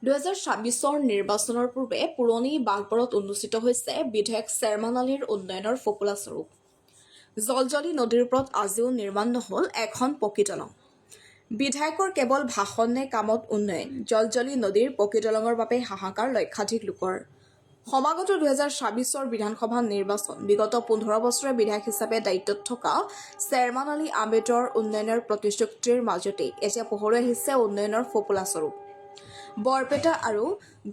2024 নিৰ্বাচনৰ পূৰ্বে পুৰণি বাগবৰত অনুষ্ঠিত হৈছে বিধায়ক শ্বেৰমান আলীৰ উন্নয়নৰ ফপোলা স্বৰূপ। জলজলি নদীৰ ওপৰত আজিও নিৰ্মাণ নহল এখন পকী দলং। বিধায়কৰ কেৱল ভাষণ নে কামত উন্নয়ন? জলজলি নদীৰ পকী দলঙৰ বাবে হাহাকাৰ লক্ষাধিক লোকৰ। সমাগত 2024 বিধানসভা নিৰ্বাচন বিগত 15 বছৰে বিধায়ক হিচাপে দায়িত্বত থকা শ্বেৰমান আলী আহমেদৰ উন্নয়নৰ প্ৰতিশ্ৰুতিৰ মাজতেই এতিয়া পোহৰলৈ আহিছে উন্নয়নৰ ফপোলা স্বৰূপ। বৰপেটা আৰু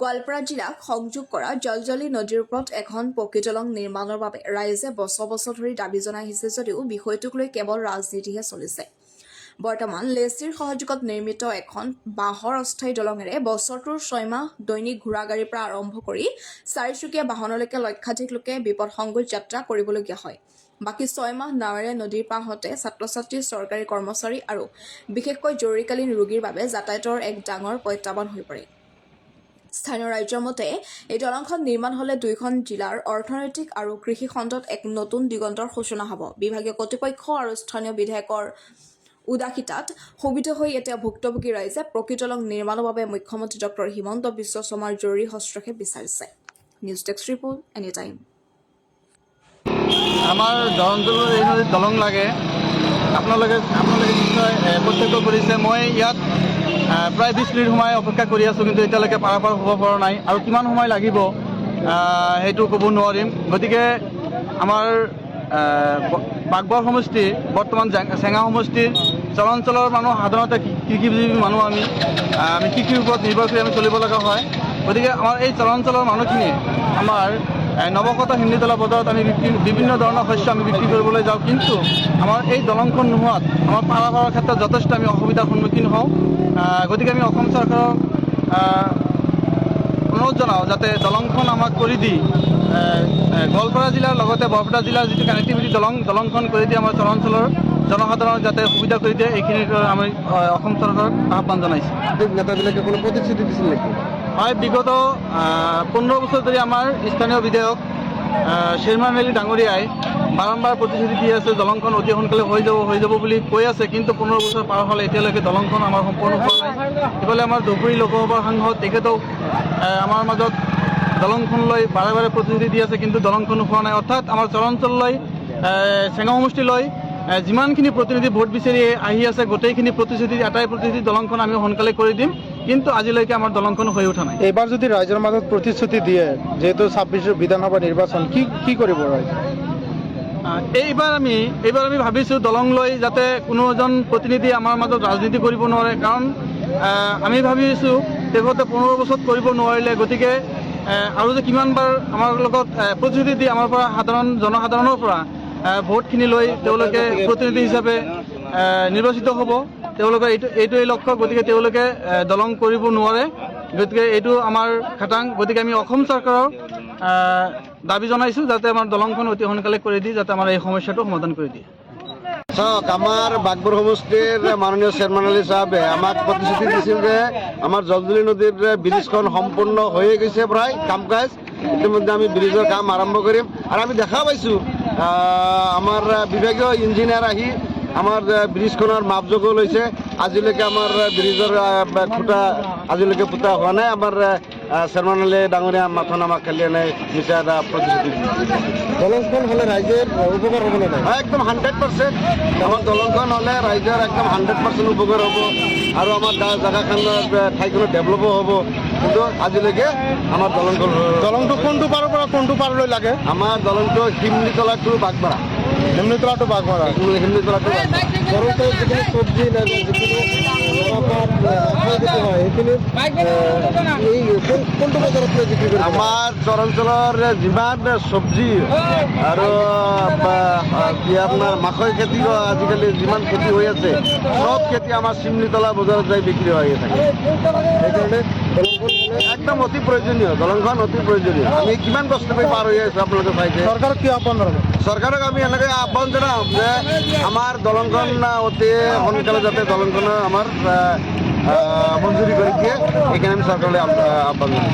গোৱালপাৰা জিলাক সংযোগ কৰা জলজলি নদীৰ ওপৰত এখন পকী দলং নিৰ্মাণৰ বাবে ৰাইজে বছৰ বছৰ ধৰি দাবী জনাই আহিছে যদিও বিষয়টোক লৈ কেৱল ৰাজনীতিহে চলিছে। বৰ্তমান লেচিৰ সহযোগত নিৰ্মিত এখন বাঁহৰ অস্থায়ী দলঙেৰে বছৰটোৰ 6 মাহ দৈনিক ঘোঁৰা গাড়ীৰ পৰা আৰম্ভ কৰি চাৰিচকীয়া বাহনলৈকে লক্ষাধিক লোকে বিপদসংকুল যাত্ৰা কৰিবলগীয়া হয়। বাকী 6 মাহ নাৱেৰে নদীৰ পাৰতে ছাত্ৰ-ছাত্ৰী, চৰকাৰী কৰ্মচাৰী আৰু বিশেষকৈ জৰুৰীকালীন ৰোগীৰ বাবে যাতায়াতৰ এক ডাঙৰ প্ৰত্যাহ্বান হৈ পৰে। স্থানীয় ৰাইজৰ মতে এই দলংখন নিৰ্মাণ হ'লে দুয়োখন জিলাৰ অৰ্থনৈতিক আৰু কৃষি খণ্ডত এক নতুন দিগন্তৰ সূচনা হ'ব। বিভাগীয় কৰ্তৃপক্ষ আৰু স্থানীয় বিধায়কৰ উদাসীতাত ক্ষোভিত হৈ এতিয়া ভুক্তভোগী ৰাইজে প্ৰকৃত দলং নিৰ্মাণৰ বাবে মুখ্যমন্ত্ৰী ডক্টৰ হিমন্ত বিশ্ব শৰ্মাৰ জৰুৰী হস্তক্ষেপ বিচাৰিছে। News desk report any time. আমাৰ অঞ্চলত এই নদীত দলং লাগে। আপোনালোকে নিশ্চয় প্ৰত্যক্ষ কৰিছে। মই ইয়াত প্ৰায় 20 মিনিট সময় অপেক্ষা কৰি আছোঁ, কিন্তু এতিয়ালৈকে পাৰাপাৰ হ'ব পৰা নাই আৰু কিমান সময় লাগিব সেইটো ক'ব নোৱাৰিম। গতিকে আমাৰ বাগবৰ সমষ্টি, বৰ্তমান চেঙা সমষ্টিৰ চৰাঞ্চলৰ মানুহ সাধাৰণতে কৃষিজীৱী মানুহ। আমি কৃষিৰ ওপৰত নিৰ্ভৰ কৰি আমি চলিব লগা হয়। গতিকে আমাৰ এই চৰাঞ্চলৰ মানুহখিনিয়ে আমাৰ নৱগত হিন্দীতলা বজাৰত আমি বিভিন্ন ধৰণৰ শস্য আমি বিক্ৰী কৰিবলৈ যাওঁ, কিন্তু আমাৰ এই দলংখন নোহোৱাত আমাৰ পাৰাপাৰৰ ক্ষেত্ৰত যথেষ্ট আমি অসুবিধাৰ সন্মুখীন হওঁ। গতিকে আমি অসম চৰকাৰক অনুৰোধ জনাওঁ যাতে দলংখন আমাক কৰি দি গোৱালপাৰা জিলাৰ লগতে বৰপেটা জিলাৰ যিটো কানেক্টিভিটি দলংখন কৰি দি আমাৰ চৰাঞ্চলৰ জনসাধাৰণক যাতে সুবিধা কৰি দিয়ে, এইখিনিৰ আমি অসম চৰকাৰক আহ্বান জনাইছোঁ। নেতাবিলাকে কোনো প্ৰতিশ্ৰুতি দিছিল নেকি? হয়, বিগত 15 বছৰ ধৰি আমাৰ স্থানীয় বিধায়ক শ্বেৰমান আলী ডাঙৰীয়াই বাৰম্বাৰ প্ৰতিশ্ৰুতি দি আছে দলংখন অতি সোনকালে হৈ যাব বুলি কৈ আছে, কিন্তু 15 বছৰ পাৰ হ'লে এতিয়ালৈকে দলংখন আমাৰ সম্পূৰ্ণ হোৱা নাই। ইফালে আমাৰ ধুবুৰী লোকসভাৰ সাংসদ তেখেতেও আমাৰ মাজত দলংখনলৈ বাৰে বাৰে প্ৰতিশ্ৰুতি দি আছে, কিন্তু দলংখন হোৱা নাই। অৰ্থাৎ আমাৰ চৰাঞ্চললৈ চেঙা সমষ্টিলৈ যিমানখিনি প্ৰতিনিধি ভোট বিচাৰি আহি আছে, গোটেইখিনি প্ৰতিশ্ৰুতি এটাই প্ৰতিশ্ৰুতি, দলংখন আমি সোনকালে কৰি দিম, কিন্তু আজিলৈকে আমাৰ দলংখন হৈ উঠা নাই। এইবাৰ যদি ৰাইজৰ মাজত প্ৰতিশ্ৰুতি দিয়ে, যিহেতু 26 বিধানসভা নিৰ্বাচন, কি কৰিব ৰাইজে? এইবাৰ আমি ভাবিছোঁ দলং লৈ যাতে কোনো এজন প্ৰতিনিধি আমাৰ মাজত ৰাজনীতি কৰিব নোৱাৰে, কাৰণ আমি ভাবিছোঁ তেখেতে 15 বছৰত কৰিব নোৱাৰিলে, গতিকে আৰু যে কিমানবাৰ আমাৰ লগত প্ৰতিশ্ৰুতি দি আমাৰ পৰা জনসাধাৰণৰ পৰা ভোটখিনি লৈ তেওঁলোকে প্ৰতিনিধি হিচাপে নিৰ্বাচিত হ'ব, তেওঁলোকৰ এইটোৱেই লক্ষ্য। গতিকে তেওঁলোকে দলং কৰিব নোৱাৰে, গতিকে এইটো আমাৰ খাটাং। গতিকে আমি অসম চৰকাৰক দাবী জনাইছোঁ যাতে আমাৰ দলংখন অতি সোনকালে কৰি দি যাতে আমাৰ এই সমস্যাটো সমাধান কৰি দিয়ে। চাওক, আমাৰ বাগবৰ সমষ্টিৰ মাননীয় শ্বেৰমান আলী চাহাবে আমাক প্ৰতিশ্ৰুতি দিছিল যে আমাৰ জলজলি নদীৰ ব্ৰিজখন সম্পূৰ্ণ হৈয়ে গৈছে, প্ৰায় কাম কাজ ইতিমধ্যে আমি ব্ৰিজৰ কাম আৰম্ভ কৰিম। আৰু আমি দেখা পাইছোঁ আমাৰ বিভাগীয় ইঞ্জিনিয়াৰ আহি আমাৰ ব্ৰিজখনৰ মাপজোখো লৈছে। আজিলৈকে আমাৰ ব্ৰিজৰ খুঁটা আজিলৈকে পোতা হোৱা নাই। আমাৰ শ্বেৰমান আলী ডাঙৰীয়া মাথন আমাক খালি এনেই মিছা এটা প্ৰতিশ্ৰুতি দিছে। দলংখন হ'লে ৰাইজৰ উপকাৰ হ'ব নে নাই? একদম 100%। আমাৰ দলংখন হ'লে ৰাইজৰ একদম 100% উপকাৰ হ'ব আৰু আমাৰ জেগাখনৰ ঠাইখনত ডেভেলপো হ'ব। কিন্তু আজিলৈকে আমাৰ দলংটো কোনটো পাৰৰ পৰা কোনটো পাৰলৈ লাগে? আমাৰ দলংটো শিমলিতলা টু বাগবাৰা। শিমলিতলা টু বাগবাৰা। শিমলিতলা টু দলংটো যিখিনি চব্জি যিখিনি হয় সেইখিনি কোনটো বজাৰত বিক্ৰী কৰিব? আমাৰ চৰাঞ্চলৰ যিমান চব্জি আৰু আপোনাৰ মাকৈ খেতি আজিকালি যিমান খেতি হৈ আছে, চব খেতি আমাৰ শিমলিতলা বজাৰত যাই বিক্ৰী হৈ থাকে। সেইকাৰণে একদম অতি প্ৰয়োজনীয়, দলংখন অতি প্ৰয়োজনীয়। আমি কিমান কষ্ট কৰি পাৰ হৈ আছোঁ, আপোনালোকে চাইছে। চৰকাৰক কি আহ্বান জনাব? চৰকাৰক আমি এনেকৈ আহ্বান জনাম যে আমাৰ দলংখন অতি সোনকালে যাতে দলংখন আমাৰ মঞ্জুৰি কৰি দিয়ে, এইখিনি আমি চৰকাৰলৈ আহ্বান জনাম।